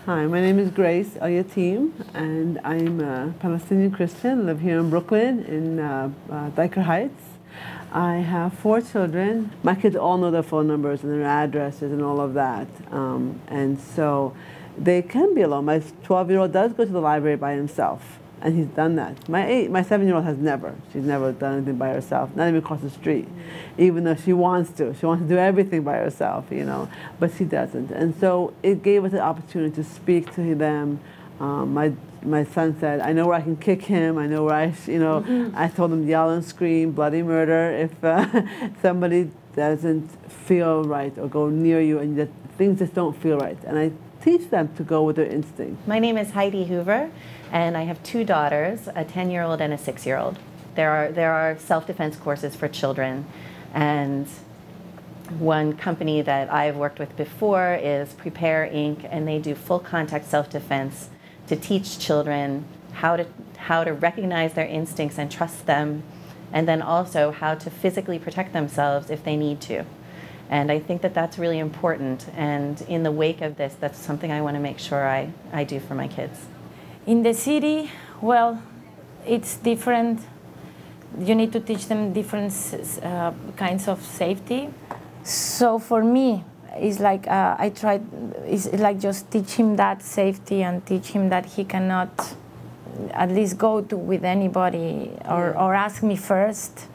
Hi, my name is Grace Al-Yatim, and I'm a Palestinian Christian, live here in Brooklyn, in Dyker Heights. I have 4 children. My kids all know their phone numbers and their addresses and all of that. And so they can be alone. My 12-year-old does go to the library by himself, and he's done that. My 7-year-old has never. She's never done anything by herself, not even across the street, even though she wants to. She wants to do everything by herself, you know, but she doesn't. And so it gave us an opportunity to speak to them. My son said, I know where I can kick him. I know where I told him yell and scream, bloody murder if somebody doesn't feel right or go near you and things just don't feel right. And I teach them to go with their instinct. My name is Heidi Hoover, and I have 2 daughters, a 10-year-old and a 6-year-old. There are self-defense courses for children, and one company that I've worked with before is Prepare Inc., and they do full contact self-defense to teach children how to recognize their instincts and trust them, and then also how to physically protect themselves if they need to. And I think that that's really important, and in the wake of this, that's something I want to make sure I do for my kids. In the city, well, it's different. You need to teach them different kinds of safety. So for me, it's like it's like just teach him that safety and teach him that he cannot at least go with anybody or ask me first.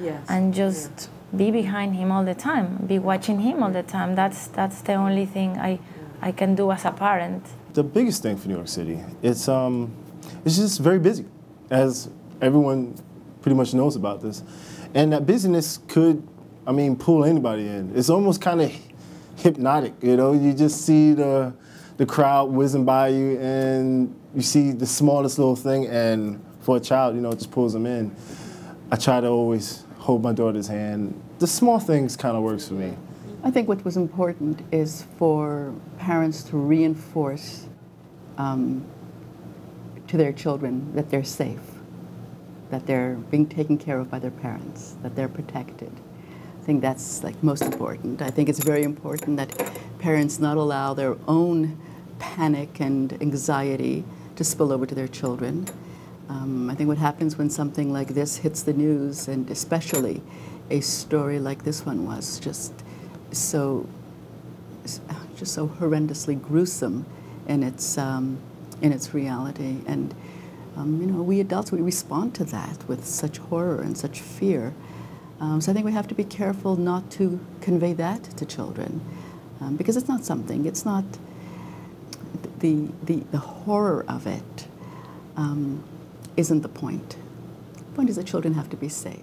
Yes. And just be behind him all the time, be watching him all the time. That's the only thing I can do as a parent. The biggest thing for New York City, it's just very busy, as everyone pretty much knows about this. And that busyness could, pull anybody in. It's almost kind of hypnotic, you know? You just see the crowd whizzing by you, and you see the smallest little thing, and for a child, it just pulls them in. I try to always hold my daughter's hand. The small things kind of works for me. I think what was important is for parents to reinforce to their children that they're safe, that they're being taken care of by their parents, that they're protected. I think that's most important. I think it's very important that parents not allow their own panic and anxiety to spill over to their children. I think what happens when something like this hits the news, and especially a story like this one was, just so horrendously gruesome in its reality. And we adults, we respond to that with such horror and such fear. So I think we have to be careful not to convey that to children, because it's not something. It's not the horror of it. Isn't the point. The point is that children have to be safe.